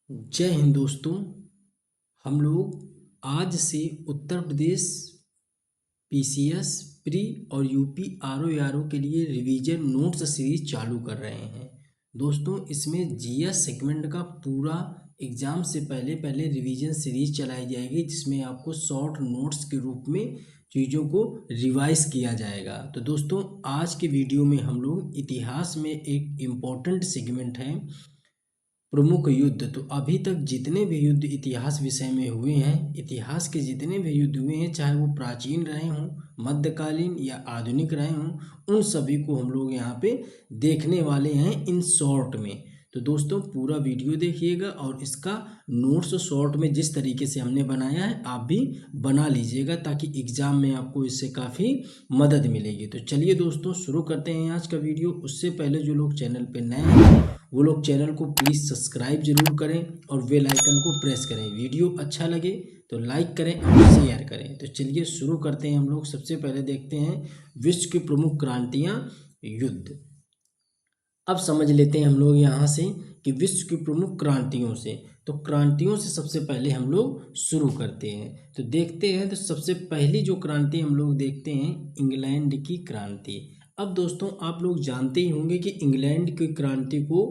जय हिंद दोस्तों। हम लोग आज से उत्तर प्रदेश पीसीएस प्री और यूपी आरओ के लिए रिवीजन नोट्स सीरीज चालू कर रहे हैं। दोस्तों, इसमें जीएस सेगमेंट का पूरा एग्ज़ाम से पहले पहले रिवीजन सीरीज चलाई जाएगी, जिसमें आपको शॉर्ट नोट्स के रूप में चीज़ों को रिवाइज किया जाएगा। तो दोस्तों, आज के वीडियो में हम लोग इतिहास में एक इम्पोर्टेंट सेगमेंट है प्रमुख युद्ध। तो अभी तक जितने भी युद्ध इतिहास विषय में हुए हैं, इतिहास के जितने भी युद्ध हुए हैं, चाहे वो प्राचीन रहे हों, मध्यकालीन या आधुनिक रहे हों, उन सभी को हम लोग यहाँ पे देखने वाले हैं इन शॉर्ट में। तो दोस्तों, पूरा वीडियो देखिएगा और इसका नोट्स शॉर्ट में जिस तरीके से हमने बनाया है आप भी बना लीजिएगा, ताकि एग्ज़ाम में आपको इससे काफ़ी मदद मिलेगी। तो चलिए दोस्तों, शुरू करते हैं आज का वीडियो। उससे पहले जो लोग चैनल पे नए हैं वो लोग चैनल को प्लीज़ सब्सक्राइब जरूर करें और बेल आइकन को प्रेस करें। वीडियो अच्छा लगे तो लाइक करें और शेयर करें। तो चलिए शुरू करते हैं हम लोग। सबसे पहले देखते हैं विश्व की प्रमुख क्रांतियाँ, युद्ध। अब समझ लेते हैं हम लोग यहाँ से कि विश्व की प्रमुख क्रांतियों से। तो क्रांतियों से सबसे पहले हम लोग शुरू करते हैं। तो देखते हैं, तो सबसे पहली जो क्रांति हम लोग देखते हैं, इंग्लैंड की क्रांति। अब दोस्तों, आप लोग जानते ही होंगे कि इंग्लैंड की क्रांति को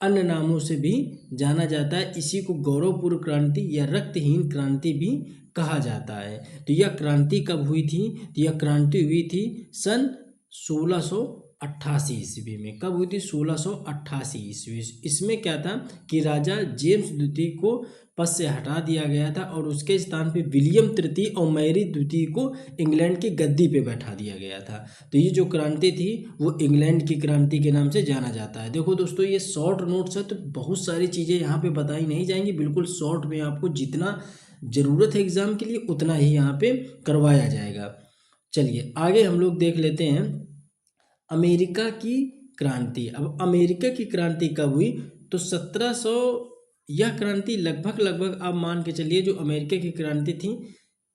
अन्य नामों से भी जाना जाता है। इसी को गौरवपूर्ण क्रांति या रक्तहीन क्रांति भी कहा जाता है। तो यह क्रांति कब हुई थी? तो यह क्रांति हुई थी सन 1688 ईस्वी में। कब हुई थी? 1688 ईस्वी। इसमें क्या था कि राजा जेम्स द्वितीय को पद से हटा दिया गया था और उसके स्थान पे विलियम तृतीय और मैरी द्वितीय को इंग्लैंड की गद्दी पे बैठा दिया गया था। तो ये जो क्रांति थी वो इंग्लैंड की क्रांति के नाम से जाना जाता है। देखो दोस्तों, ये शॉर्ट नोट्स है तो बहुत सारी चीज़ें यहाँ पे बताई नहीं जाएंगी। बिल्कुल शॉर्ट में आपको जितना ज़रूरत है एग्जाम के लिए उतना ही यहाँ पे करवाया जाएगा। चलिए आगे हम लोग देख लेते हैं अमेरिका की क्रांति। अब अमेरिका की क्रांति कब हुई? तो 1700, यह क्रांति लगभग आप मान के चलिए जो अमेरिका की क्रांति थी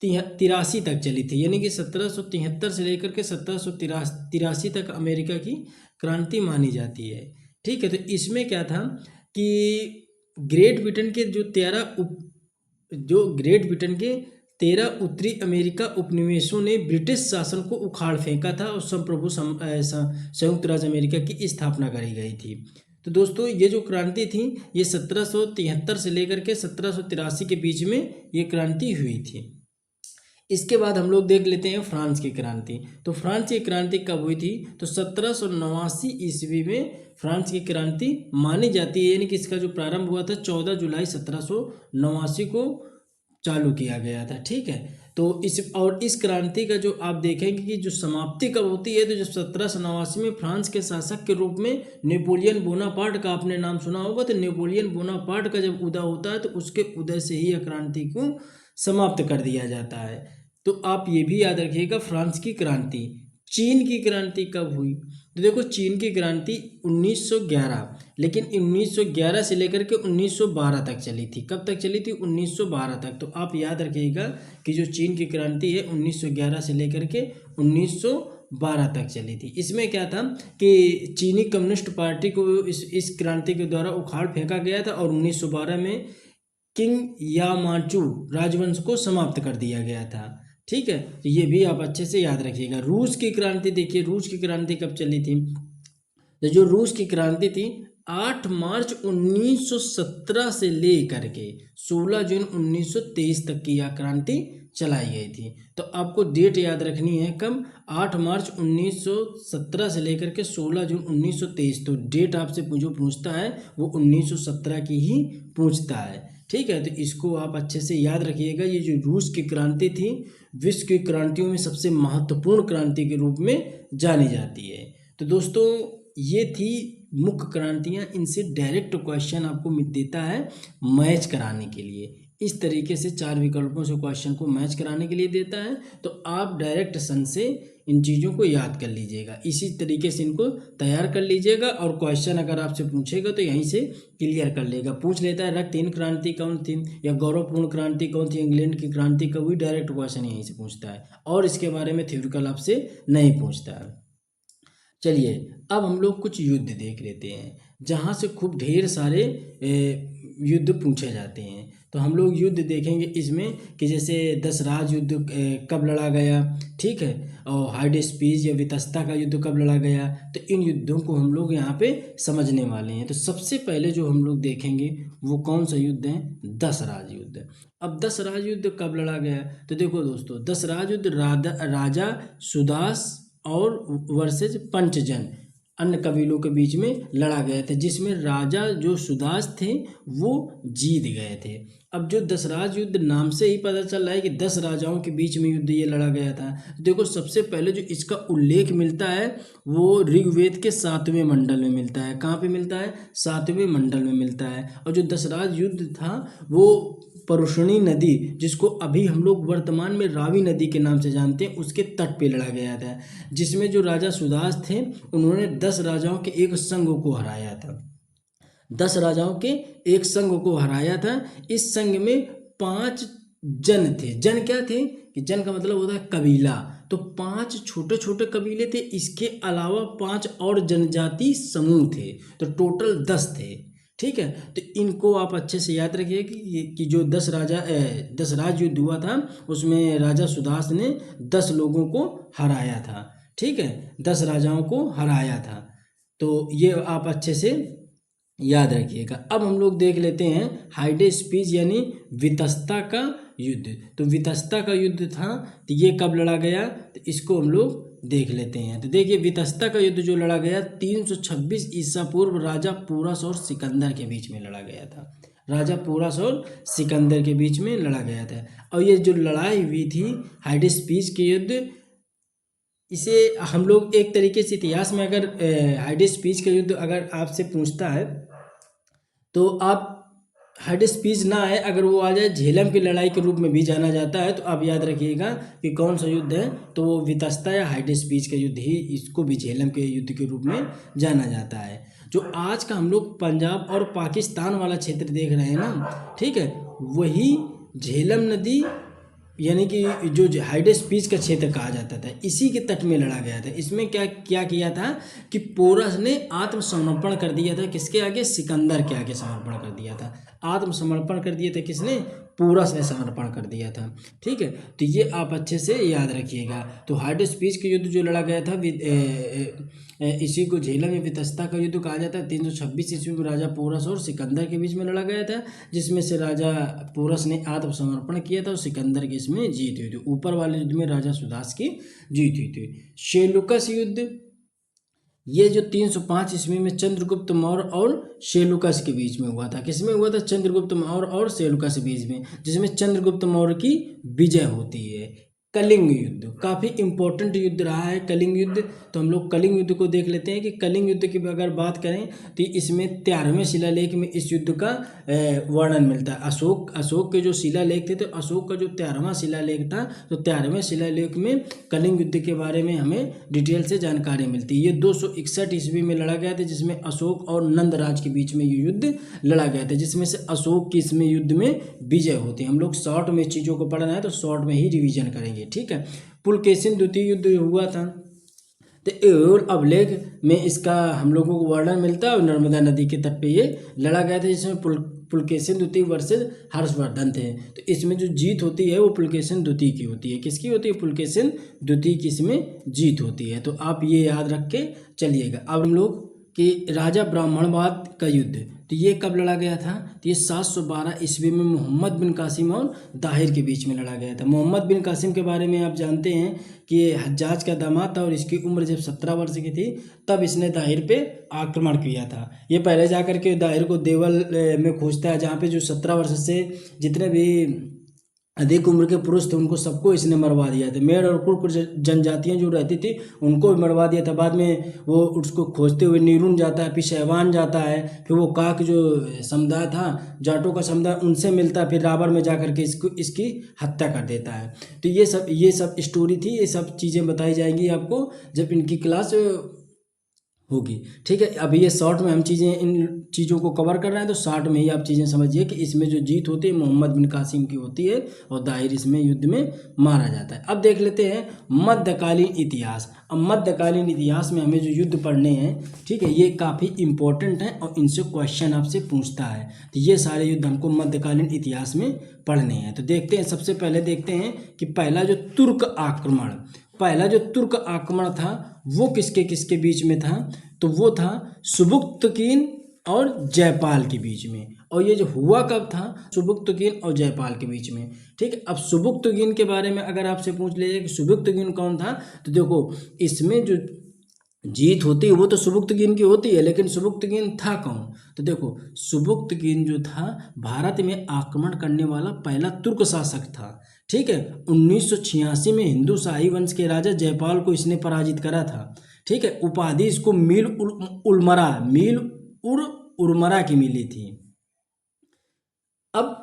83 तक चली थी। यानी कि 1773 से लेकर के 1783 तक अमेरिका की क्रांति मानी जाती है। ठीक है, तो इसमें क्या था कि ग्रेट ब्रिटेन के ग्रेट ब्रिटेन के 13 उत्तरी अमेरिका उपनिवेशों ने ब्रिटिश शासन को उखाड़ फेंका था और संप्रभु संयुक्त राज्य अमेरिका की स्थापना करी गई थी। तो दोस्तों, ये जो क्रांति थी ये 1773 से लेकर के 1783 के बीच में ये क्रांति हुई थी। इसके बाद हम लोग देख लेते हैं फ्रांस की क्रांति। तो फ्रांस की क्रांति कब हुई थी? तो 1789 ईस्वी में फ्रांस की क्रांति मानी जाती है। यानी कि इसका जो प्रारंभ हुआ था 14 जुलाई 1789 को चालू किया गया था। ठीक है, तो इस क्रांति का जो आप देखेंगे कि जो समाप्ति कब होती है, तो जब 1789 में फ्रांस के शासक के रूप में नेपोलियन बोनापार्ट का आपने नाम सुना होगा। तो नेपोलियन बोनापार्ट का जब उदय होता है तो उसके उदय से ही यह क्रांति को समाप्त कर दिया जाता है। तो आप ये भी याद रखिएगा फ्रांस की क्रांति। चीन की क्रांति कब हुई? तो देखो, चीन की क्रांति 1911, लेकिन 1911 से लेकर के 1912 तक चली थी। कब तक चली थी? 1912 तक। तो आप याद रखिएगा कि जो चीन की क्रांति है 1911 से लेकर के 1912 तक चली थी। इसमें क्या था कि चीनी कम्युनिस्ट पार्टी को इस क्रांति के द्वारा उखाड़ फेंका गया था और 1912 में किंग यामाचू राजवंश को समाप्त कर दिया गया था। ठीक है, तो ये भी आप अच्छे से याद रखिएगा। रूस की क्रांति देखिए, रूस की क्रांति कब चली थी? तो जो रूस की क्रांति थी 8 मार्च 1917 से लेकर के 16 जून 1923 तक की यह क्रांति चलाई गई थी। तो आपको डेट याद रखनी है कब? 8 मार्च 1917 से लेकर के 16 जून 1923। तो डेट आपसे जो पूछता है वो 1917 की ही पूछता है। ठीक है, तो इसको आप अच्छे से याद रखिएगा। ये जो रूस की क्रांति थी विश्व की क्रांतियों में सबसे महत्वपूर्ण क्रांति के रूप में जानी जाती है। तो दोस्तों, ये थी मुख्य क्रांतियां। इनसे डायरेक्ट क्वेश्चन आपको देता है मैच कराने के लिए। इस तरीके से 4 विकल्पों से क्वेश्चन को मैच कराने के लिए देता है। तो आप डायरेक्ट सन से इन चीज़ों को याद कर लीजिएगा, इसी तरीके से इनको तैयार कर लीजिएगा और क्वेश्चन अगर आपसे पूछेगा तो यहीं से क्लियर कर लेगा। पूछ लेता है रक्तहीन क्रांति कौन थी या गौरवपूर्ण क्रांति कौन थी, इंग्लैंड की क्रांति कब हुई, डायरेक्ट क्वेश्चन यहीं से पूछता है और इसके बारे में थ्योरिटिकल आपसे नहीं पूछता है। चलिए अब हम लोग कुछ युद्ध देख लेते हैं जहाँ से खूब ढेर सारे युद्ध पूछे जाते हैं। तो हम लोग युद्ध देखेंगे इसमें कि जैसे दशराज युद्ध कब लड़ा गया, ठीक है, और हाइडेस्पीज या वितस्ता का युद्ध कब लड़ा गया। तो इन युद्धों को हम लोग यहाँ पे समझने वाले हैं। तो सबसे पहले जो हम लोग देखेंगे वो कौन सा युद्ध है, दशराज युद्ध। अब दशराज युद्ध कब लड़ा गया, तो देखो दोस्तों, दशराज युद्ध राजा सुदास और वर्सेज पंचजन अन्य कबीलों के बीच में लड़ा गया था, जिसमें राजा जो सुदास थे वो जीत गए थे। अब जो दशराज युद्ध नाम से ही पता चल रहा है कि 10 राजाओं के बीच में युद्ध ये लड़ा गया था। देखो सबसे पहले जो इसका उल्लेख मिलता है वो ऋग्वेद के 7वें मंडल में मिलता है। कहाँ पे मिलता है, 7वें मंडल में मिलता है। और जो दशराज युद्ध था वो परुषणी नदी, जिसको अभी हम लोग वर्तमान में रावी नदी के नाम से जानते हैं, उसके तट पे लड़ा गया था, जिसमें जो राजा सुदास थे उन्होंने 10 राजाओं के एक संघ को हराया था। 10 राजाओं के एक संघ को हराया था। इस संघ में 5 जन थे। जन क्या थे कि जन का मतलब होता है कबीला। तो 5 छोटे छोटे कबीले थे, इसके अलावा 5 और जनजाति समूह थे, तो टोटल 10 थे, ठीक है। तो इनको आप अच्छे से याद रखिए कि जो 10 राज युद्ध हुआ था उसमें राजा सुदास ने 10 लोगों को हराया था, ठीक है, 10 राजाओं को हराया था। तो ये आप अच्छे से याद रखिएगा। अब हम लोग देख लेते हैं हाइडेस्पीज यानी वितस्ता का युद्ध। तो वितस्ता का युद्ध था, तो ये कब लड़ा गया, तो इसको हम लोग देख लेते हैं। तो देखिए वितस्ता का युद्ध जो लड़ा गया 326 ईसा पूर्व राजा पोरस और सिकंदर के बीच में लड़ा गया था। राजा पोरस और सिकंदर के बीच में लड़ा गया था। और ये जो लड़ाई हुई थी हाइडेस्पीज के युद्ध, इसे हम लोग एक तरीके से इतिहास में अगर हाइडेस्पीज का युद्ध अगर आपसे पूछता है तो आप हाइडेस्पीज ना आए, अगर वो आ जाए झेलम की लड़ाई के रूप में भी जाना जाता है, तो आप याद रखिएगा कि कौन सा युद्ध है, तो वो वितस्ता या हाइडेस्पीज का युद्ध ही, इसको भी झेलम के युद्ध के रूप में जाना जाता है। जो आज का हम लोग पंजाब और पाकिस्तान वाला क्षेत्र देख रहे हैं ना, ठीक है, वही झेलम नदी यानी कि जो हाइडेस्पीज का क्षेत्र कहा जाता था, इसी के तट में लड़ा गया था। इसमें क्या क्या किया था कि पोरस ने आत्मसमर्पण कर दिया था, किसके आगे, सिकंदर के आगे समर्पण कर दिया था। आत्मसमर्पण कर दिया था किसने, पोरस ने समर्पण कर दिया था, ठीक है। तो ये आप अच्छे से याद रखिएगा। तो हाइडेस्पीज के युद्ध जो लड़ा गया था इसी को झेलम या वितस्ता का युद्ध कहा जाता है। 326 ईस्वी में राजा पोरस और सिकंदर के बीच में लड़ा गया था, जिसमें से राजा पोरस ने आत्मसमर्पण किया था और सिकंदर की इसमें जीत हुई थी। ऊपर वाले युद्ध में राजा सुदास की जीत हुई थी। सेलुकस युद्ध, ये जो 305 ईस्वी में चंद्रगुप्त मौर्य और सेलुकस के बीच में हुआ था। किसमें हुआ था, चंद्रगुप्त मौर्य और सेलुकस के बीच में, जिसमें चंद्रगुप्त मौर्य की विजय होती है। कलिंग युद्ध काफ़ी इंपॉर्टेंट युद्ध रहा है, कलिंग युद्ध। तो हम लोग कलिंग युद्ध को देख लेते हैं कि कलिंग युद्ध की अगर बात करें तो इसमें 13वें शिलालेख में इस युद्ध का वर्णन मिलता है। अशोक के जो शिलालेख थे, तो अशोक का जो 13वां शिलालेख था, तो 13वें शिलालेख में कलिंग युद्ध के बारे में हमें डिटेल से जानकारी मिलती है। ये 261 ईस्वी में लड़ा गया था, जिसमें अशोक और नंदराज के बीच में ये युद्ध लड़ा गया था, जिसमें से अशोक की इसमें युद्ध में विजय होती है। हम लोग शॉर्ट में चीज़ों को पढ़ना है तो शॉर्ट में ही रिवीजन करेंगे, ठीक है। पुलकेशिन द्वितीय युद्ध हुआ था, तो और अभिलेख में इसका हम लोगों को वर्णन मिलता है और नर्मदा नदी के तट पे ये लड़ा गया था, जिसमें पुलकेशिन द्वितीय वर्सेस हर्षवर्धन थे। तो इसमें जो जीत होती है वो पुलकेशिन द्वितीय की होती है। किसकी होती है, पुलकेशिन द्वितीय की इसमें जीत होती है। तो आप ये याद रख के चलिएगा। अब हम लोग कि राजा ब्राह्मणवाद का युद्ध, तो ये कब लड़ा गया था, तो ये 712 ईस्वी में मोहम्मद बिन कासिम और दाहिर के बीच में लड़ा गया था। मोहम्मद बिन कासिम के बारे में आप जानते हैं कि ये हज्जाज का दामाद था और इसकी उम्र जब 17 वर्ष की थी तब इसने दाहिर पे आक्रमण किया था। ये पहले जाकर के दाहिर को देवल में खोजता है, जहाँ पे जो 17 वर्ष से जितने भी अधिक उम्र के पुरुष थे उनको सबको इसने मरवा दिया था। मेड़ और कुछ जनजातियां जो रहती थी उनको भी मरवा दिया था। बाद में वो उसको खोजते हुए नीरून जाता है, फिर शहवान जाता है, फिर वो काक जो समुदाय था, जाटों का समुदाय, उनसे मिलता है, फिर रावर में जाकर के इसकी हत्या कर देता है। तो ये सब स्टोरी थी, ये सब चीज़ें बताई जाएंगी आपको जब इनकी क्लास होगी। ठीक है, अभी ये शॉर्ट में हम चीज़ें इन चीज़ों को कवर कर रहे हैं, तो शॉर्ट में ही आप चीज़ें समझिए कि इसमें जो जीत होती है मोहम्मद बिन कासिम की होती है और दाहिर इसमें युद्ध में मारा जाता है। अब देख लेते हैं मध्यकालीन इतिहास। अब मध्यकालीन इतिहास में हमें जो युद्ध पढ़ने हैं, ठीक है, ये काफ़ी इंपॉर्टेंट हैं और इनसे क्वेश्चन आपसे पूछता है। तो ये सारे युद्ध हमको मध्यकालीन इतिहास में पढ़ने हैं। तो देखते हैं, सबसे पहले देखते हैं कि पहला जो तुर्क आक्रमण था वो किसके किसके बीच में था। तो वो था सुबुक्तकीन और जयपाल के बीच में। और ये जो हुआ कब था, सुबुक्तकीन और जयपाल के बीच में। ठीक है, अब सुबुक्तकीन के बारे में अगर आपसे पूछ लीजिए कि सुबुक्तकीन कौन था, तो देखो इसमें जो जीत होती है वो तो सुबुक्तकीन की होती है, लेकिन सुबुक्तकीन था कौन। तो देखो सुबुक्तकीन जो था भारत में आक्रमण करने वाला पहला तुर्क शासक था। ठीक है, 1986 में हिंदू शाही वंश के राजा जयपाल को इसने पराजित करा था। ठीक है, उपाधि इसको मील उर उर्मरा की मिली थी। अब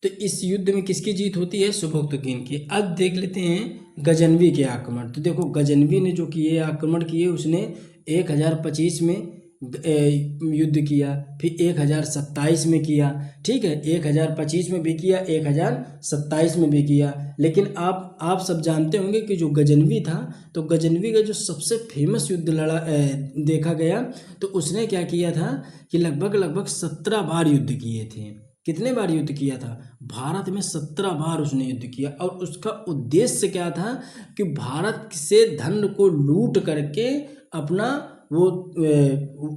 तो इस युद्ध में किसकी जीत होती है, सुबुक्तकीन की। अब देख लेते हैं गजनवी के आक्रमण। तो देखो गजनवी ने जो किए आक्रमण किए, उसने 1025 में युद्ध किया, फिर 1027 में किया। ठीक है, 1025 में भी किया, 1027 में भी किया। लेकिन आप सब जानते होंगे कि जो गजनवी था, तो गजनवी का जो सबसे फेमस युद्ध देखा गया, तो उसने क्या किया था कि लगभग 17 बार युद्ध किए थे। कितने बार युद्ध किया था, भारत में 17 बार उसने युद्ध किया। और उसका उद्देश्य क्या था कि भारत से धन को लूट करके अपना वो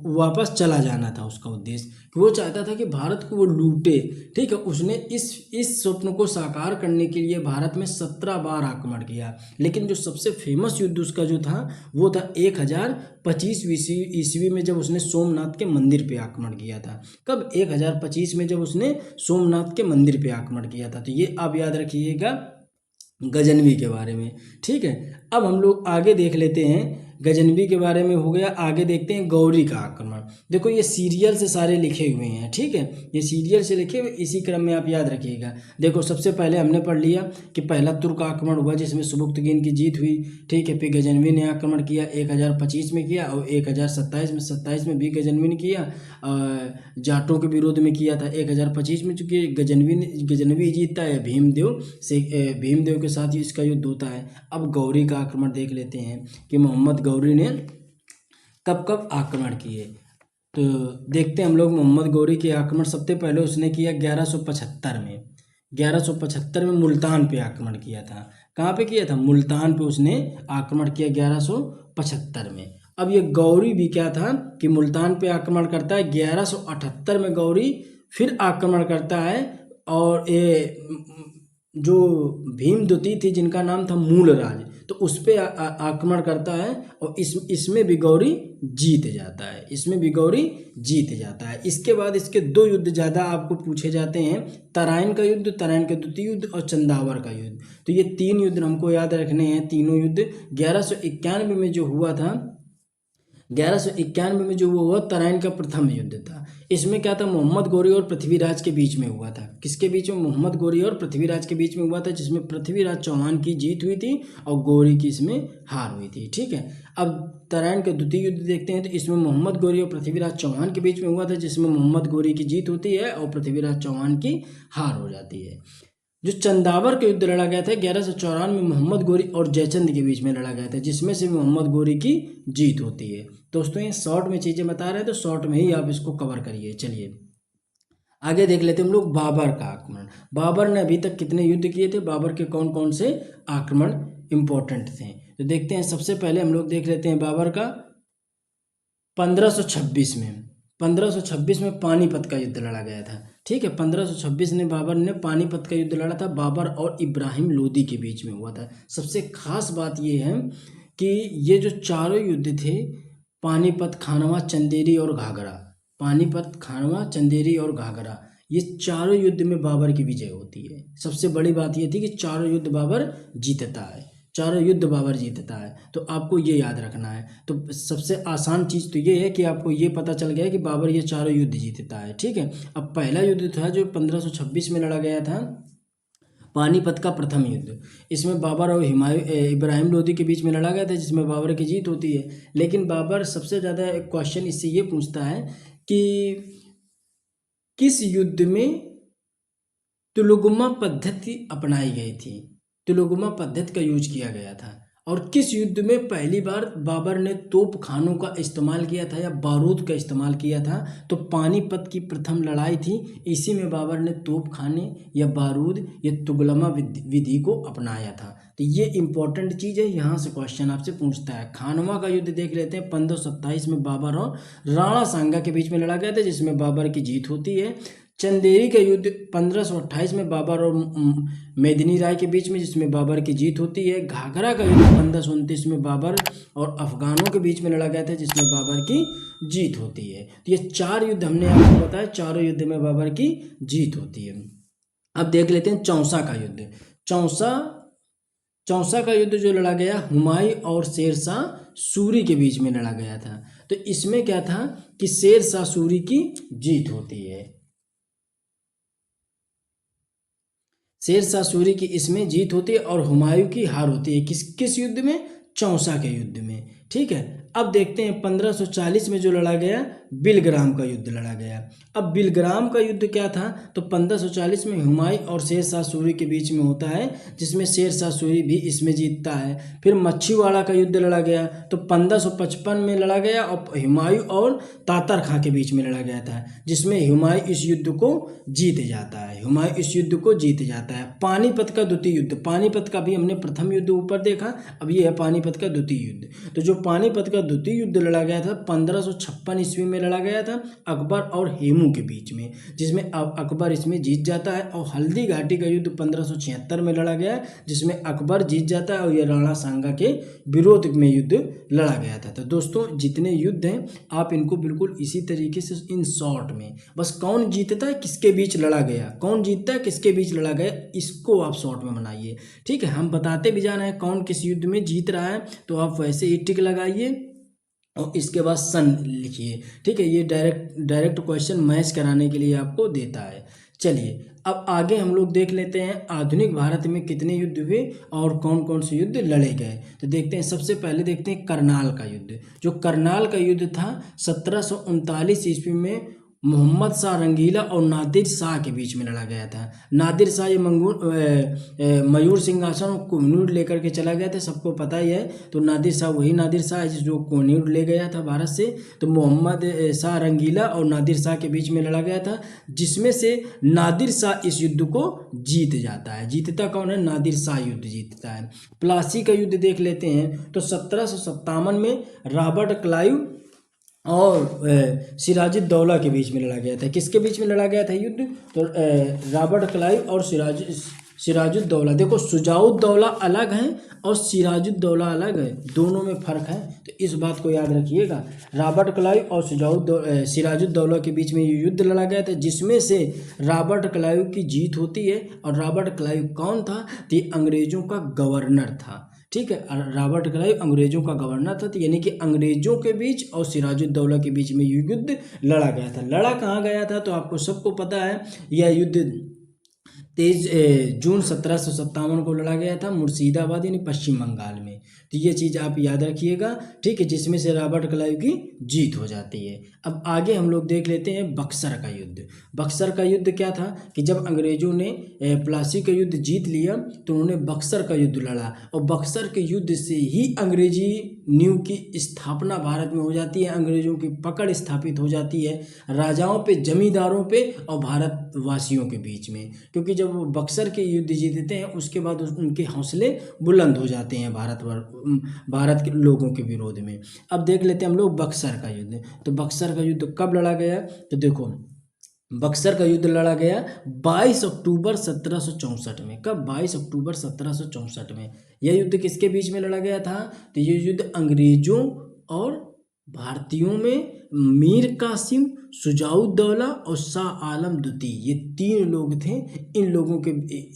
वापस चला जाना था। उसका उद्देश्य कि वो चाहता था कि भारत को वो लूटे। ठीक है, उसने इस स्वप्न को साकार करने के लिए भारत में 17 बार आक्रमण किया। लेकिन जो सबसे फेमस युद्ध उसका जो था वो था 1025 ईस्वी में, जब उसने सोमनाथ के मंदिर पे आक्रमण किया था। कब, 1025 में, जब उसने सोमनाथ के मंदिर पे आक्रमण किया था। तो ये आप याद रखिएगा गजनवी के बारे में। ठीक है, अब हम लोग आगे देख लेते हैं, गजनवी के बारे में हो गया। आगे देखते हैं गौरी का आक्रमण। देखो ये सीरियल से सारे लिखे हुए हैं। ठीक है, ये सीरियल से लिखे हुए, इसी क्रम में आप याद रखिएगा। देखो सबसे पहले हमने पढ़ लिया कि पहला तुर्क आक्रमण हुआ जिसमें सुबुक्तकीन की जीत हुई। ठीक है, फिर गजनवी ने आक्रमण किया, 1025 में किया, और 1027 में भी गजनवी ने किया, जाटों के विरोध में किया था 1025 में। चूंकि गजनवी जीतता है भीमदेव के साथ ही इसका युद्ध होता है। अब गौरी का आक्रमण देख लेते हैं कि मोहम्मद गौरी ने कब कब आक्रमण किए। तो देखते हैं हम लोग, मोहम्मद गौरी के आक्रमण सबसे पहले उसने किया 1175 में। 1175 में मुल्तान पे आक्रमण किया था। कहाँ पे किया था, मुल्तान पे उसने आक्रमण किया 1175 में। अब ये गौरी भी क्या था कि मुल्तान पे आक्रमण करता है। 1178 में गौरी फिर आक्रमण करता है, और ये जो भीमद्युति थी जिनका नाम था मूलराज, तो उस पर आक्रमण करता है, और इसमें भी गौरी जीत जाता है। इसके बाद इसके दो युद्ध ज़्यादा आपको पूछे जाते हैं, तराइन का युद्ध, तराइन का द्वितीय युद्ध, और चंदावर का युद्ध। तो ये तीन युद्ध हमको याद रखने हैं। तीनों युद्ध 1191 में जो हुआ था, 1191 में जो वो हुआ, तराइन का प्रथम युद्ध था। इसमें क्या था, मोहम्मद गौरी और पृथ्वीराज के बीच में हुआ था। किसके बीच में, मोहम्मद गौरी और पृथ्वीराज के बीच में हुआ था, जिसमें पृथ्वीराज चौहान की जीत हुई थी और गौरी की इसमें हार हुई थी। ठीक है, अब तराइन का द्वितीय युद्ध देखते हैं। तो इसमें मोहम्मद गौरी और पृथ्वीराज चौहान के बीच में हुआ था, जिसमें मोहम्मद गौरी की जीत होती है और पृथ्वीराज चौहान की हार हो जाती है। जो चंदावर का युद्ध लड़ा गया था 1194 में, मोहम्मद गौरी और जयचंद के बीच में लड़ा गया था, जिसमें से मोहम्मद गौरी की जीत होती है। दोस्तों ये शॉर्ट में चीज़ें बता रहे हैं, तो शॉर्ट में ही आप इसको कवर करिए। चलिए आगे देख लेते हैं हम लोग बाबर का आक्रमण। बाबर ने अभी तक कितने युद्ध किए थे, बाबर के कौन कौन से आक्रमण इंपॉर्टेंट थे, तो देखते हैं। सबसे पहले हम लोग देख लेते हैं बाबर का 1526 में पानीपत का युद्ध लड़ा गया था। ठीक है, 1526 में बाबर ने पानीपत का युद्ध लड़ा था। बाबर और इब्राहिम लोदी के बीच में हुआ था। सबसे खास बात ये है कि ये जो चारों युद्ध थे, पानीपत, खानवा, चंदेरी और घाघरा, ये चारों युद्ध में बाबर की विजय होती है। सबसे बड़ी बात ये थी कि चारों युद्ध बाबर जीतता है। तो आपको ये याद रखना है। तो सबसे आसान चीज़ तो ये है कि आपको ये पता चल गया है कि बाबर ये चारों युद्ध जीतता है। ठीक है, अब पहला युद्ध था जो 1526 में लड़ा गया था, पानीपत का प्रथम युद्ध, इसमें बाबर और इब्राहिम लोदी के बीच में लड़ा गया था, जिसमें बाबर की जीत होती है। लेकिन बाबर सबसे ज़्यादा क्वेश्चन इससे ये पूछता है कि किस युद्ध में तुलुगमा पद्धति अपनाई गई थी, तुलुगमा पद्धति का यूज किया गया था, और किस युद्ध में पहली बार बाबर ने तोप खानों का इस्तेमाल किया था या बारूद का इस्तेमाल किया था। तो पानीपत की प्रथम लड़ाई थी, इसी में बाबर ने तोप खाने या बारूद या तुगलमा विधि को अपनाया था। तो ये इंपॉर्टेंट चीज़ है, यहाँ से क्वेश्चन आपसे पूछता है। खानवा का युद्ध देख लेते हैं। 1527 में बाबर और राणा सांगा के बीच में लड़ा गया था, जिसमें बाबर की जीत होती है। चंदेरी का युद्ध 1528 में बाबर और मेदिनी राय के बीच में, जिसमें बाबर की जीत होती है। घाघरा का युद्ध 1529 में बाबर और अफगानों के बीच में लड़ा गया था, जिसमें बाबर की जीत होती है। तो ये 4 युद्ध हमने आपको बताया, चारों युद्ध में बाबर की जीत होती है। अब देख लेते हैं चौसा का युद्ध। चौसा का युद्ध जो लड़ा गया हुमायूं और शेरशाह सूरी के बीच में लड़ा गया था। तो इसमें क्या था कि शेरशाह सूरी की जीत होती है, शेरशाह सूरी की इसमें जीत होती है और हुमायूं की हार होती है। किस युद्ध में? चौसा के युद्ध में। ठीक है, अब देखते हैं 1540 में जो लड़ा गया बिलग्राम का युद्ध लड़ा गया। अब बिलग्राम का युद्ध क्या था? तो 1540 में हुमायूं और शेरशाह सूरी के बीच में होता है, जिसमें शेरशाह सूरी भी इसमें जीतता है। फिर मच्छीवाड़ा का युद्ध लड़ा गया, तो 1555 में लड़ा गया और हुमायूं और तातर खां के बीच में लड़ा गया था, जिसमें हुमायूं इस युद्ध को जीत जाता है, हुमायूं इस युद्ध को जीत जाता है। पानीपत का द्वितीय युद्ध, पानीपत का भी हमने प्रथम युद्ध ऊपर देखा, अब ये है पानीपत का द्वितीय युद्ध। तो जो पानीपत का द्वितीय युद्ध लड़ा गया था 1556 ईस्वी में लड़ा गया था अकबर और हेमू के बीच में, जिसमें अकबर इसमें जीत जाता है। और हल्दी घाटी का युद्ध 1576 में लड़ा गया, जिसमें अकबर जीत जाता है और ये राणा सांगा के विरोध में युद्ध लड़ा गया था। तो दोस्तों जितने युद्ध हैं आप इनको बिल्कुल इसी तरीके से इन शॉर्ट में, बस कौन जीतता है किसके बीच लड़ा गया, कौन जीतता है किसके बीच लड़ा गया, इसको आप शॉर्ट में बनाइए। ठीक है, हम बताते भी जाना है कौन किस युद्ध में जीत रहा है, तो आप वैसे ही टिक लगाइए और इसके बाद सन लिखिए। ठीक है, ये डायरेक्ट क्वेश्चन मैच कराने के लिए आपको देता है। चलिए अब आगे हम लोग देख लेते हैं आधुनिक भारत में कितने युद्ध हुए और कौन कौन से युद्ध लड़े गए। तो देखते हैं, सबसे पहले देखते हैं करनाल का युद्ध। जो करनाल का युद्ध था 1739 ईस्वी में मोहम्मद शाह रंगीला और नादिर शाह के बीच में लड़ा गया था। नादिर शाह ये मयूर सिंहासन कोहिनूर लेकर के चला गया था, सबको पता ही है। तो नादिर शाह वही नादिर शाह है जो कोहिनूर ले गया था भारत से। तो मोहम्मद शाह रंगीला और नादिर शाह के बीच में लड़ा गया था, जिसमें से नादिर शाह इस युद्ध को जीत जाता है। जीतता कौन है? नादिर शाह युद्ध जीतता है। प्लासी का युद्ध देख लेते हैं। तो 1757 में रॉबर्ट क्लाइव और सिराजुद्दौला के बीच में लड़ा गया था। किसके बीच में लड़ा गया था युद्ध? तो रॉबर्ट क्लाइव और सिराजुद्दौला। देखो शुजाउद्दौला अलग है और सिराजुद्दौला अलग है, दोनों में फर्क है, तो इस बात को याद रखिएगा। रॉबर्ट क्लाइव और सिराजुद्दौला के बीच में ये युद्ध लड़ा गया था, जिसमें से रॉबर्ट क्लाइव की जीत होती है। और रॉबर्ट क्लाइव कौन था? तो ये अंग्रेजों का गवर्नर था। ठीक है, रॉबर्ट क्लाइव अंग्रेजों का गवर्नर था, तो यानी कि अंग्रेजों के बीच और सिराजुद्दौला के बीच में युद्ध लड़ा गया था। लड़ा कहाँ गया था? तो आपको सबको पता है, यह युद्ध 23 जून 1757 को लड़ा गया था मुर्शिदाबाद यानी पश्चिम बंगाल में। तो ये चीज़ आप याद रखिएगा। ठीक है, जिसमें से रॉबर्ट क्लाइव की जीत हो जाती है। अब आगे हम लोग देख लेते हैं बक्सर का युद्ध। बक्सर का युद्ध क्या था कि जब अंग्रेजों ने प्लासी का युद्ध जीत लिया तो उन्होंने बक्सर का युद्ध लड़ा, और बक्सर के युद्ध से ही अंग्रेजी न्यू की स्थापना भारत में हो जाती है। अंग्रेजों की पकड़ स्थापित हो जाती है राजाओं पे, जमींदारों पे और भारतवासियों के बीच में, क्योंकि जब वो बक्सर के युद्ध जीतते हैं उसके बाद उनके हौसले बुलंद हो जाते हैं भारत के लोगों के विरोध में। अब देख लेते हैं हम लोग बक्सर का युद्ध। तो बक्सर का युद्ध कब लड़ा गया? तो देखो बक्सर का युद्ध लड़ा गया 22 अक्टूबर 1764 में। कब? 22 अक्टूबर 1764 में। यह युद्ध किसके बीच में लड़ा गया था? तो ये युद्ध अंग्रेजों और भारतीयों में मीर कासिम, शुजाउद्दौला और शाह आलम द्वितीय, ये 3 लोग थे। इन लोगों के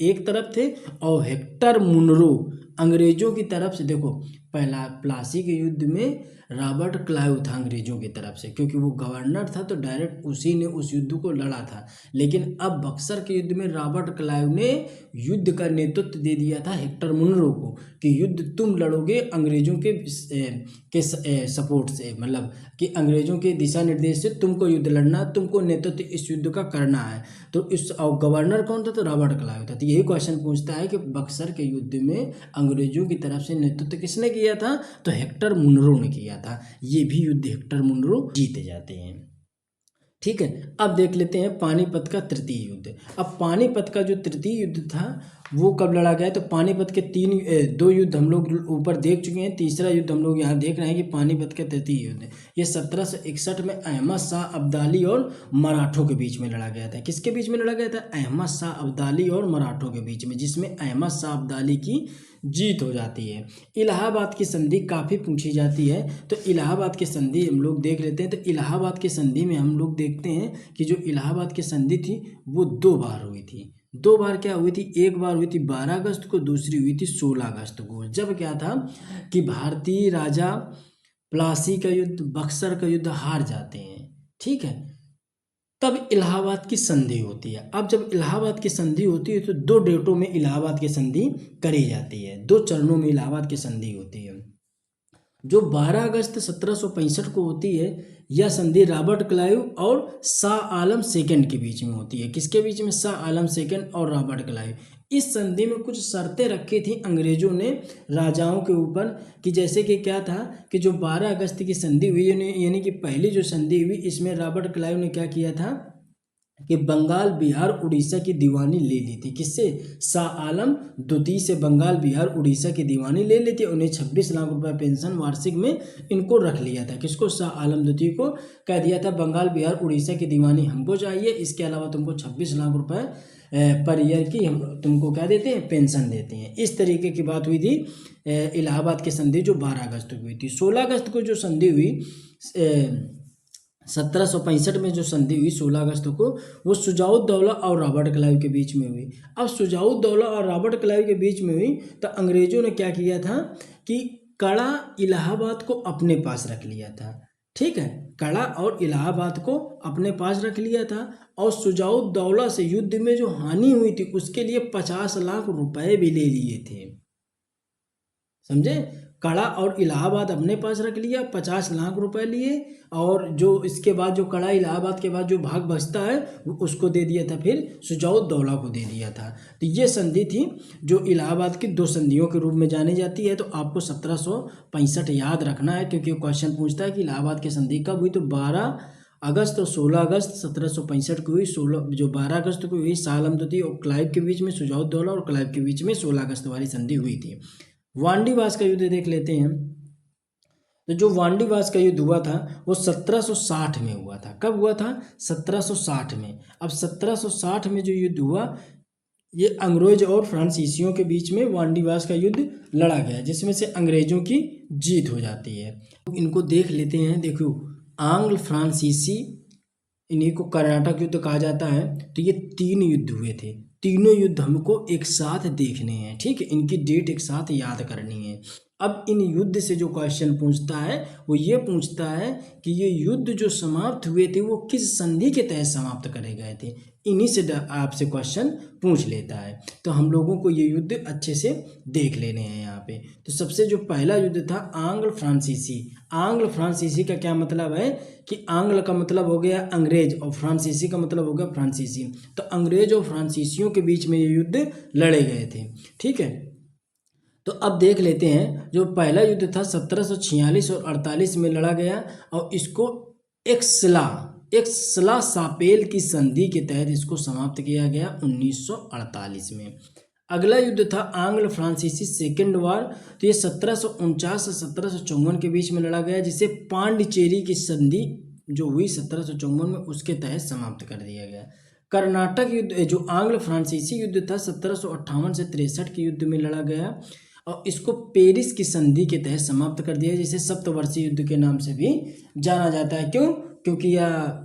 एक तरफ थे और हेक्टर मुनरो अंग्रेजों की तरफ से। देखो पहला प्लासी के युद्ध में रॉबर्ट क्लाइव था अंग्रेजों की तरफ से, क्योंकि वो गवर्नर था तो डायरेक्ट उसी ने उस युद्ध को लड़ा था। लेकिन अब बक्सर के युद्ध में रॉबर्ट क्लाइव ने युद्ध का नेतृत्व दे दिया था हेक्टर मुनरो को, कि युद्ध तुम लड़ोगे अंग्रेजों के सपोर्ट से, मतलब कि अंग्रेजों के दिशा निर्देश से तुमको युद्ध लड़ना, तुमको नेतृत्व इस युद्ध का करना है। तो इस और गवर्नर कौन था? तो रॉबर्ट क्लाइव था। तो यही क्वेश्चन पूछता है कि बक्सर के युद्ध में अंग्रेजों की तरफ से नेतृत्व किसने किया था? तो हेक्टर मुनरो ने किया था। ये भी युद्ध हेक्टर मुनरो जीते जाते हैं। ठीक है, अब देख लेते हैं पानीपत का तृतीय युद्ध। अब पानीपत का जो तृतीय युद्ध था वो कब लड़ा गया? तो पानीपत के दो युद्ध हम लोग ऊपर देख चुके हैं, तीसरा युद्ध हम लोग यहाँ देख रहे हैं कि पानीपत का तृतीय युद्ध ये 1761 में अहमद शाह अब्दाली और मराठों के बीच में लड़ा गया था। किसके बीच में लड़ा गया था? अहमद शाह अब्दाली और मराठों के बीच में, जिसमें अहमद शाह अब्दाली की जीत हो जाती है। इलाहाबाद की संधि काफ़ी पूछी जाती है, तो इलाहाबाद की संधि हम लोग देख लेते हैं। तो इलाहाबाद की संधि में हम लोग देखते हैं कि जो इलाहाबाद की संधि थी वो 2 बार हुई थी। 2 बार क्या हुई थी? एक बार हुई थी 12 अगस्त को, दूसरी हुई थी 16 अगस्त को। जब क्या था कि भारतीय राजा प्लासी का युद्ध, बक्सर का युद्ध हार जाते हैं, ठीक है, तब इलाहाबाद की संधि होती है। अब जब इलाहाबाद की संधि होती है तो 2 डेटों में इलाहाबाद की संधि करी जाती है, 2 चरणों में इलाहाबाद की संधि होती है। जो 12 अगस्त 1765 को होती है, यह संधि रॉबर्ट क्लाइव और शाह आलम सेकंड के बीच में होती है। किसके बीच में? शाह आलम सेकंड और रॉबर्ट क्लाइव। इस संधि में कुछ शर्तें रखी थी अंग्रेजों ने राजाओं के ऊपर, कि जैसे कि क्या था कि जो 12 अगस्त की संधि हुई, यानी कि पहली जो संधि हुई, इसमें रॉबर्ट क्लाइव ने क्या किया था कि बंगाल, बिहार, उड़ीसा की दीवानी ले ली थी। किससे? शाह आलम द्वितीय से बंगाल, बिहार, उड़ीसा की दीवानी ले ली थी। उन्हें 26 लाख रुपए पेंशन वार्षिक में इनको रख लिया था। किसको? शाह आलम द्वितीय को कह दिया था बंगाल, बिहार, उड़ीसा की दीवानी हमको चाहिए, इसके अलावा तुमको 26 लाख रुपए पर ईयर की हम तुमको क्या देते हैं? पेंशन देते हैं। इस तरीके की बात हुई थी इलाहाबाद की संधि जो 12 अगस्त को हुई थी। 16 अगस्त को जो संधि हुई 1765 में जो संधि हुई 16 अगस्त को, वो शुजाउद्दौला और रॉबर्ट क्लाइव के बीच में हुई। अब शुजाउद्दौला और रॉबर्ट क्लाइव के बीच में हुई तो अंग्रेजों ने क्या किया था कि कड़ा इलाहाबाद को अपने पास रख लिया था। ठीक है, कड़ा और इलाहाबाद को अपने पास रख लिया था, और शुजाउद्दौला से युद्ध में जो हानि हुई थी उसके लिए 50 लाख रुपए भी ले लिए थे। समझे? कड़ा और इलाहाबाद अपने पास रख लिया, 50 लाख रुपए लिए, और जो इसके बाद जो कड़ा इलाहाबाद के बाद जो भाग बचता है वो उसको दे दिया था, फिर शुजाउद्दौला को दे दिया था। तो ये संधि थी जो इलाहाबाद की 2 संधियों के रूप में जानी जाती है। तो आपको 1765 याद रखना है, क्योंकि क्वेश्चन पूछता है कि इलाहाबाद की संधि कब हुई। तो 12 अगस्त और 16 अगस्त 1765 को हुई। 12 अगस्त को हुई शाह आलम द्वितीय और क्लाइव के बीच में, शुजाउद्दौला और क्लाइव के बीच में 16 अगस्त वाली संधि हुई थी। वांडीवास का युद्ध देख लेते हैं। तो जो वांडीवास का युद्ध हुआ था वो 1760 में हुआ था। कब हुआ था? 1760 में। अब 1760 में जो युद्ध हुआ ये अंग्रेज और फ्रांसीसियों के बीच में वांडीवास का युद्ध लड़ा गया, जिसमें से अंग्रेजों की जीत हो जाती है। इनको देख लेते हैं। देखो, आंग्ल फ्रांसीसी, इन्हीं को कर्नाटक युद्ध कहा जाता है। तो ये 3 युद्ध हुए थे। तीनों युद्ध हमको एक साथ देखने हैं, ठीक है, इनकी डेट एक साथ याद करनी है। अब इन युद्ध से जो क्वेश्चन पूछता है वो ये पूछता है कि ये युद्ध जो समाप्त हुए थे वो किस संधि के तहत समाप्त करे गए थे। इन्हीं से आपसे क्वेश्चन पूछ लेता है। तो हम लोगों को ये युद्ध अच्छे से देख लेने हैं यहाँ पे। तो सबसे जो पहला युद्ध था आंग्ल फ्रांसीसी। आंग्ल फ्रांसीसी का क्या मतलब है कि आंग्ल का मतलब हो गया अंग्रेज और फ्रांसीसी का मतलब हो गया फ्रांसीसी। तो अंग्रेज और फ्रांसीसियों के बीच में ये युद्ध लड़े गए थे। ठीक है, तो अब देख लेते हैं। जो पहला युद्ध था 1746 और 48 में लड़ा गया, और इसको एक्सला सापेल की संधि के तहत इसको समाप्त किया गया 1948 में। अगला युद्ध था आंग्ल फ्रांसीसी सेकेंड वार। तो ये 1749 से 1754 के बीच में लड़ा गया, जिसे पांडिचेरी की संधि जो हुई 1754 में उसके तहत समाप्त कर दिया गया। कर्नाटक युद्ध जो आंग्ल फ्रांसीसी युद्ध था 1758 से 63 के युद्ध में लड़ा गया, और इसको पेरिस की संधि के तहत समाप्त कर दिया, जिसे सप्तवर्षीय युद्ध के नाम से भी जाना जाता है। क्यों? क्योंकि यह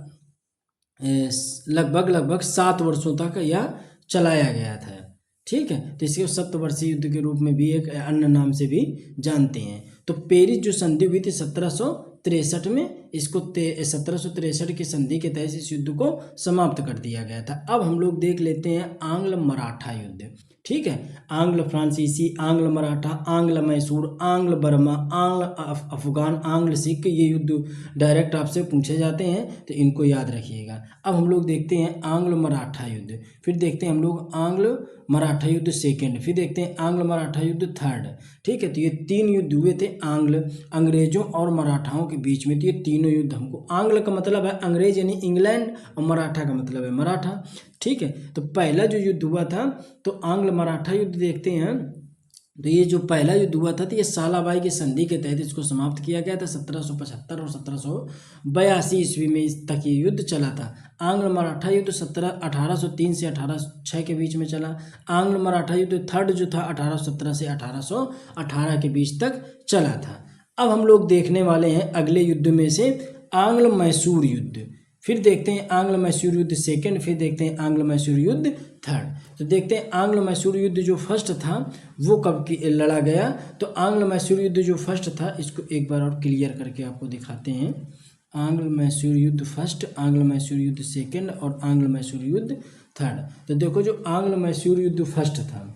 लगभग 7 वर्षों तक यह चलाया गया था। ठीक है, तो इसको सप्तवर्षीय युद्ध के रूप में भी एक अन्य नाम से भी जानते हैं। तो पेरिस जो संधि हुई थी 1763 में, इसको 1763 की संधि के तहत इस युद्ध को समाप्त कर दिया गया था। अब हम लोग देख लेते हैं आंग्ल मराठा युद्ध। ठीक है, आंग्ल फ्रांसीसी, आंग्ल मराठा, आंग्ल मैसूर, आंग्ल बर्मा, आंग्ल अफगान, आंग्ल सिख, ये युद्ध डायरेक्ट आपसे पूछे जाते हैं तो इनको याद रखिएगा। अब हम लोग देखते हैं आंग्ल मराठा युद्ध, फिर देखते हैं हम लोग आंग्ल मराठा युद्ध सेकेंड, फिर देखते हैं आंग्ल मराठा युद्ध थर्ड। ठीक है, तो ये 3 युद्ध हुए थे अंग्रेजों और मराठाओं के बीच में। तो ये तीनों युद्ध हमको, आंग्ल का मतलब है अंग्रेज यानी इंग्लैंड, और मराठा का मतलब है मराठा। ठीक है, तो पहला जो युद्ध हुआ था तो आंग्ल मराठा युद्ध देखते हैं। तो ये जो पहला युद्ध हुआ था तो ये सालाबाई की संधि के तहत इसको समाप्त किया गया था 1775 और 1782 ईस्वी में तक ये युद्ध चला था। आंग्ल मराठा युद्ध 1803 से 1806 के बीच में चला। आंग्ल मराठा युद्ध थर्ड जो था 1817 से 1818 के बीच तक चला था। अब हम लोग देखने वाले हैं अगले युद्ध में से आंग्ल मैसूर युद्ध, फिर देखते हैं आंग्ल मैसूर युद्ध सेकेंड, फिर देखते हैं आंग्ल मैसूर युद्ध थर्ड। तो देखते हैं आंग्ल मैसूर युद्ध जो फर्स्ट था वो कब लड़ा गया। तो आंग्ल मैसूर युद्ध जो फर्स्ट था, इसको एक बार और क्लियर करके आपको दिखाते हैं। आंग्ल मैसूर युद्ध फर्स्ट, आंग्ल मैसूर युद्ध सेकेंड और आंग्ल मैसूर युद्ध थर्ड। तो देखो जो आंग्ल मैसूर युद्ध फर्स्ट था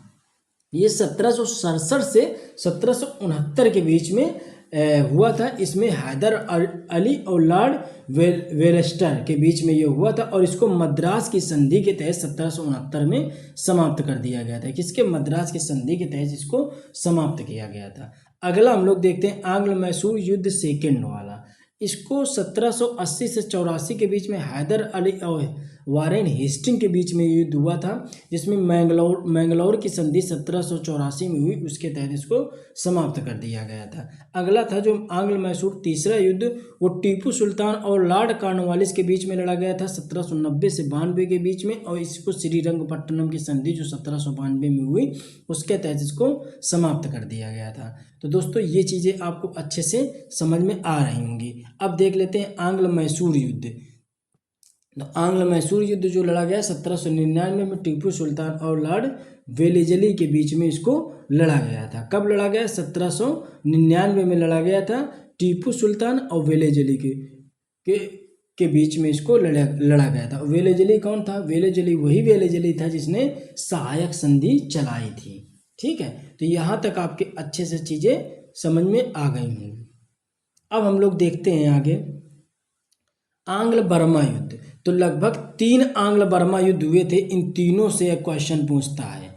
ये 1767 से 1769 के बीच में हुआ था। इसमें हैदर अली और लॉर्ड वेलेस्टर के बीच में ये हुआ था और इसको मद्रास की संधि के तहत 1769 में समाप्त कर दिया गया था। किसके? मद्रास की संधि के तहत इसको समाप्त किया गया था। अगला हम लोग देखते हैं आंग्ल मैसूर युद्ध सेकेंड वाला। इसको 1780 से 84 के बीच में हैदर अली और वारेन हेस्टिंग के बीच में युद्ध हुआ था, जिसमें मैंगलोर की संधि 1784 में हुई, उसके तहत इसको समाप्त कर दिया गया था। अगला था जो आंग्ल मैसूर तीसरा युद्ध, वो टीपू सुल्तान और लॉर्ड कॉर्नवालिस के बीच में लड़ा गया था 1790 से 92 के बीच में, और इसको श्रीरंगपट्टनम की संधि जो 1792 में हुई उसके तहत इसको समाप्त कर दिया गया था। तो दोस्तों ये चीज़ें आपको अच्छे से समझ में आ रही होंगी। अब देख लेते हैं आंग्ल मैसूर युद्ध। तो आंग्ल मैसूर युद्ध जो लड़ा गया 1799 में टीपू सुल्तान और लॉर्ड वेलेजली के बीच में इसको लड़ा गया था। कब लड़ा गया? 1799 में लड़ा गया था। टीपू सुल्तान और वेलेजली के बीच में इसको लड़ा गया था। वेलेजली कौन था? वेलेजली वही वेलेजली था जिसने सहायक संधि चलाई थी। ठीक है, तो यहाँ तक आपके अच्छे से चीज़ें समझ में आ गई होंगी। अब हम लोग देखते हैं आगे आंग्ल बर्मा युद्ध। तो लगभग 3 आंग्ल बर्मा युद्ध हुए थे। इन तीनों से एक क्वेश्चन पूछता है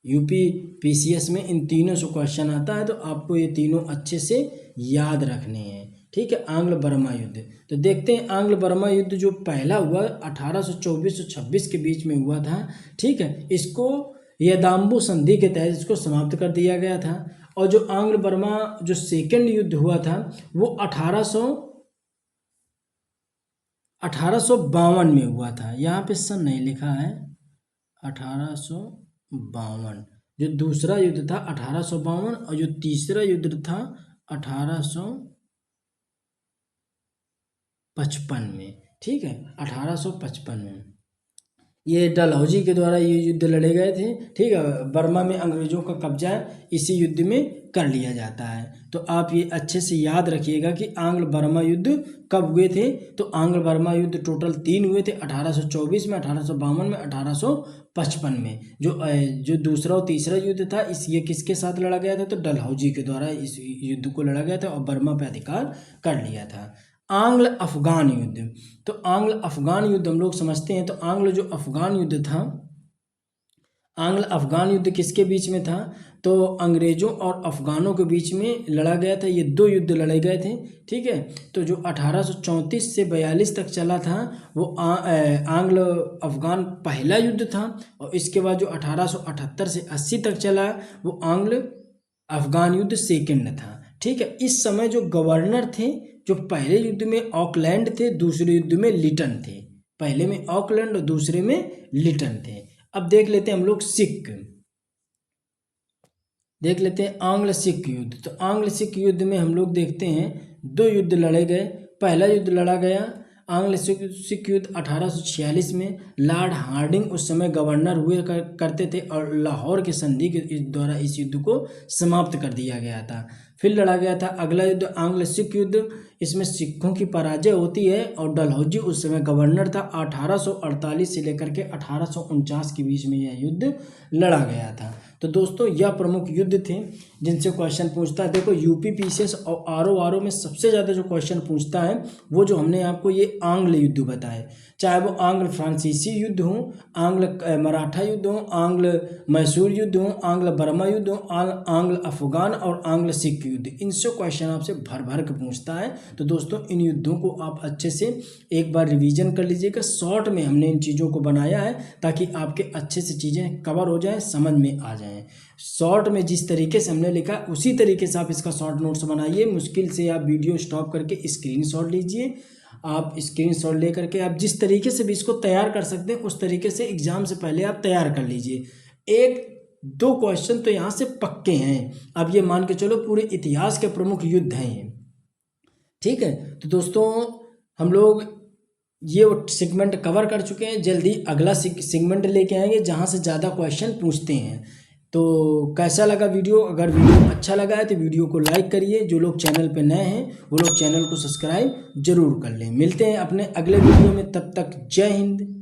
यूपी पीसीएस में, इन तीनों से क्वेश्चन आता है, तो आपको ये तीनों अच्छे से याद रखने हैं। ठीक है, आंग्ल बर्मा युद्ध। तो देखते हैं आंग्ल बर्मा युद्ध जो पहला हुआ 1824-26 के बीच में हुआ था। ठीक है, इसको यदाम्बू संधि के तहत इसको समाप्त कर दिया गया था। और जो आंग्ल बर्मा जो सेकेंड युद्ध हुआ था वो 1852 में हुआ था। यहाँ पे सन नहीं लिखा है, 1852। जो दूसरा युद्ध था 1852 और जो तीसरा युद्ध था 1855 में। ठीक है, 1855 में ये डलहौजी के द्वारा ये युद्ध लड़े गए थे। ठीक है, बर्मा में अंग्रेजों का कब्जा इसी युद्ध में कर लिया जाता है। तो आप ये अच्छे से याद रखिएगा कि आंग्ल बर्मा युद्ध कब हुए थे। तो आंग्ल बर्मा युद्ध टोटल 3 हुए थे, 1824 में, 1852 में, 1855 में। जो दूसरा और तीसरा युद्ध था ये किसके साथ लड़ा गया था? तो डलहौजी के द्वारा इस युद्ध को लड़ा गया था और बर्मा पे अधिकार कर लिया था। आंग्ल अफगान युद्ध। तो आंग्ल अफगान युद्ध हम लोग समझते हैं। तो आंग्ल जो अफगान युद्ध था, आंग्ल अफगान युद्ध किसके बीच में था? तो अंग्रेजों और अफगानों के बीच में लड़ा गया था। ये 2 युद्ध लड़े गए थे। ठीक है, तो जो 1834 से 42 तक चला था वो आंग्ल अफगान पहला युद्ध था, और इसके बाद जो 1878 से 80 तक चला वो आंग्ल अफगान युद्ध सेकेंड था। ठीक है, इस समय जो गवर्नर थे, जो पहले युद्ध में ऑकलैंड थे, दूसरे युद्ध में लिटन थे। पहले में ऑकलैंड और दूसरे में लिटन थे। अब देख लेते हैं हम लोग सिख, देख लेते हैं आंग्ल सिख युद्ध। तो आंग्ल सिख युद्ध में हम लोग देखते हैं 2 युद्ध लड़े गए। पहला युद्ध लड़ा गया आंग्ल सिख युद्ध 1846 में। लॉर्ड हार्डिंग उस समय गवर्नर हुए करते थे और लाहौर के संधि के द्वारा इस युद्ध को समाप्त कर दिया गया था। फिर लड़ा गया था अगला युद्ध आंग्ल सिख युद्ध, इसमें सिखों की पराजय होती है और डलहौजी उस समय गवर्नर था। 1848 से लेकर के 1849 के बीच में यह युद्ध लड़ा गया था। तो दोस्तों यह प्रमुख युद्ध थे जिनसे क्वेश्चन पूछता है। देखो यूपी पीसीएस और आरओ में सबसे ज़्यादा जो क्वेश्चन पूछता है वो जो हमने आपको ये आंग्ल युद्ध बताए, चाहे वो आंग्ल फ्रांसीसी युद्ध हो, आंग्ल मराठा युद्ध हो, आंग्ल मैसूर युद्ध हो, आंग्ल बर्मा युद्ध हो, आंग्ल अफगान और आंग्ल सिख युद्ध, इनसे क्वेश्चन आपसे भर भर के पूछता है। तो दोस्तों इन युद्धों को आप अच्छे से एक बार रिवीजन कर लीजिएगा। शॉर्ट में हमने इन चीज़ों को बनाया है ताकि आपके अच्छे से चीज़ें कवर हो जाएं, समझ में आ जाएं। शॉर्ट में जिस तरीके से हमने लिखा उसी तरीके से आप इसका शॉर्ट नोट्स बनाइए। मुश्किल से आप वीडियो स्टॉप करके स्क्रीनशॉट लीजिए। आप स्क्रीनशॉट ले करके आप जिस तरीके से भी इसको तैयार कर सकते हैं उस तरीके से एग्जाम से पहले आप तैयार कर लीजिए। एक दो क्वेश्चन तो यहाँ से पक्के हैं, अब ये मान के चलो पूरे इतिहास के प्रमुख युद्ध हैं ये, ठीक है। तो दोस्तों हम लोग ये सेगमेंट कवर कर चुके हैं, जल्दी अगला सेगमेंट लेके आएंगे जहाँ से ज़्यादा क्वेश्चन पूछते हैं। तो कैसा लगा वीडियो? अगर वीडियो अच्छा लगा है तो वीडियो को लाइक करिए, जो लोग चैनल पे नए हैं वो लोग चैनल को सब्सक्राइब जरूर कर लें। मिलते हैं अपने अगले वीडियो में, तब तक जय हिंद।